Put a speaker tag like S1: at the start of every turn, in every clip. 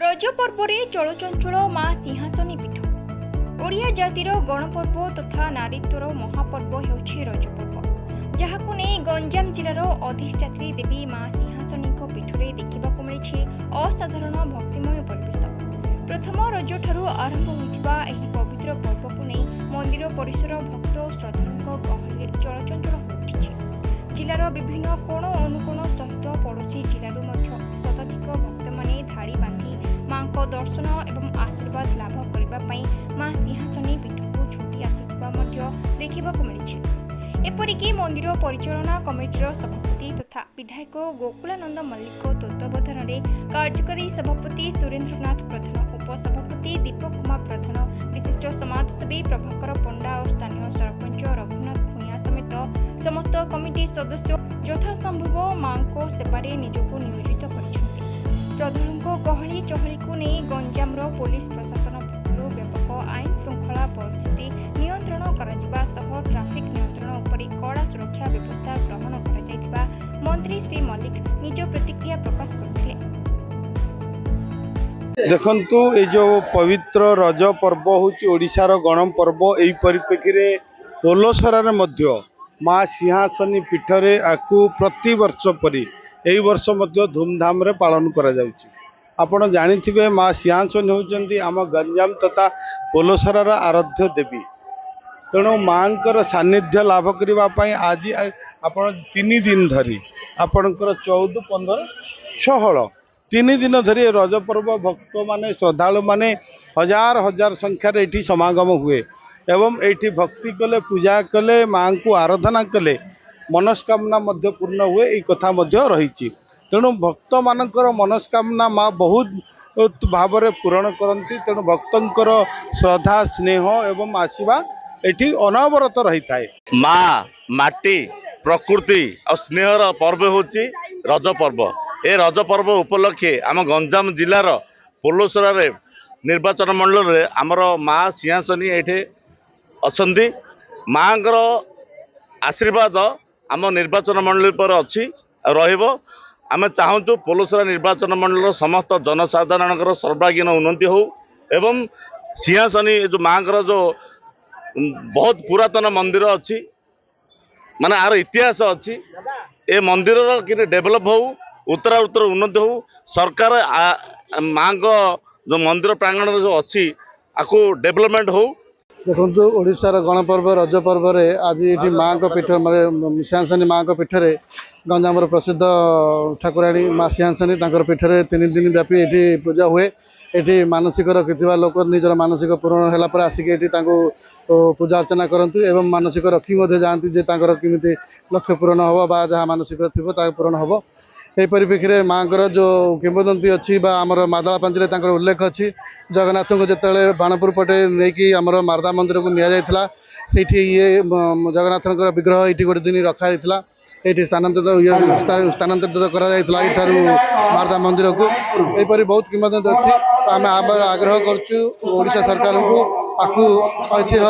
S1: रज पर्व चलचंचल माँ सिंहासनी पीठ ओडिया जातिर गणपर्व तथा नारीत्वर महापर्व हेउछि रज पर्व जहाकु नै गंजाम जिल्लार अधिष्ठात्री देवी माँ सिंहासनी पीठरे देखिबाकु मिलिछि असाधारण भक्तिमय परिवेश। प्रथम रज ठारू आरंभ होइथिबा एही पवित्र पर्वकु नै मंदिर परिसर भक्त श्रद्धालुଙ୍କ गहली चलचंचल होउछि। जिल्लार विभिन्न कोण अनुकोण सहित पड़ोशी जिल्लारू मध्य शताधिक भक्तमाने धाड़ी बांधि माँ को दर्शन एवं आशीर्वाद लाभ करने माँ सिंहासनी पीठको छुटी आसुथिबा मध्य देखिबाकु मिलिछि। एपरिकी मंदिर परिचालना कमिटीर सभापति तथा विधायक गोकुलानंद मल्लिक तत्वावधान कार्यकारी सभापति सुरेंद्रनाथ प्रधान, उपसभापति दीपक कुमार प्रधान, विशिष्ट समाजसेवी प्रभाकर पंडा और स्थानीय सरपंच रघुनाथ भूया समेत समस्त कमिटी सदस्य यथासंभव माँ को सेवारे निजको नियोजित कर श्रद्धालुଙ୍କ गहली चहलीକୁ ନେଇ ଗଞ୍ଜାମର पुलिस प्रशासन पक्षରୁ व्यापक आईन श्रृंखला परिस्थिति नियंत्रण କରାଯିବା सह ट्राफिक नियंत्रण उपरि कड़ा सुरक्षा व्यवस्था ग्रहण କରାଯାଇଥିବା मंत्री श्री मल्लिक निज प्रतिक्रिया प्रकाश करथिले।
S2: देखंतु ए जो पवित्र रज पर्व होची ओडिशार गण पर्व एही परिप्रेक्षी रे पोलोसरा रे मध्य माँ सिंहासनी पीठरे आकु प्रति वर्ष परी एही वर्ष मध्य धूमधाम रे पालन करा जाउची। आपण जानिथिबे माँ सिंहासनी होचंती आम गंजाम तथा पोलोसरार आराध्य देवी। तेणु माँकर सान्निध्य लाभ करने आज आपण 3 दिन धरी आपणकर 14, 15, 16 3 दिन धरी रज पर्व भक्त माने श्रद्धालु माने हजार हजार संख्यार एठी समागम हुए एवं एठी भक्ति कले पूजा कले माँ को आराधना कले मनस्कामना मध्य पूर्ण हुए ये कथा मध्य रही। तेणु भक्त मानकर मनस्कामना माँ बहुत भाव में पूरण करती। तेणु भक्तंकर श्रद्धा स्नेह एवं आशीर्वा एठी अनवरत रही थाए।
S3: माँ माटी प्रकृति और स्नेहर पर्व होची रज पर्व। ए रज पर्व उपलक्षे आम गंजाम जिलार पोलोसरा निर्वाचन मंडल रे आमर माँ सिंहासनी एठे अछंती। माँकर आशीर्वाद आम निर्वाचन मंडल पर अच्छी रहिबो। आमे चाहूँ पोलोसरा निर्वाचन मंडल समस्त जनसाधारण सर्वांगीन उन्नति हो एवं सिंहासनी जो माँकर जो बहुत पुरातन मंदिर अच्छी माने आर इतिहास अच्छी ए मंदिर कि डेभलप हो उत्तरा उत्तर उन्नति हो सरकार माँ को जो मंदिर प्रांगण जो अच्छी आपको डेभलपमेंट हो।
S4: देखो ओडिशार गणपर्व रज पर्व आज ये माँ को पीठ माने सिंहासनी माँ को पीठ रे गंजाम प्रसिद्ध ठाकुराणी माँ सिंहासनी पीठरे 3 दिन व्यापी ये पूजा हुए। ये मानसिक रखिथिबा लोक निजर मानसिक पूरण होला पर आसिक ये पूजा अर्चना करती एवं मानसिक रखी जाती जे किमिति लक्ष्य पूरण हम बा जहाँ मानसिक थी पूरण हम। यही परिप्रेक्षी माँ जो किंवदंती अच्छी आमर मादला पांचरे उल्लेख अच्छी जगन्नाथ को जिते बाणपुर पटे नहीं कि आमर मारदा मंदिर को निया ये जगन्नाथ विग्रह ये गोटे दिन रखाई ये स्थानांतरित कर मारदा मंदिर को यहपरी बहुत किंवदंती अच्छी। आम आग्रह करुषा सरकार को आपको ऐतिह्य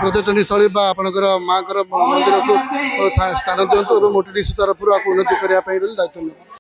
S4: पर्यटन स्थली आपणकर माँ मंदिर को स्थानांतरित और ओटीडीसी तरफ उन्नति करने दायित्व।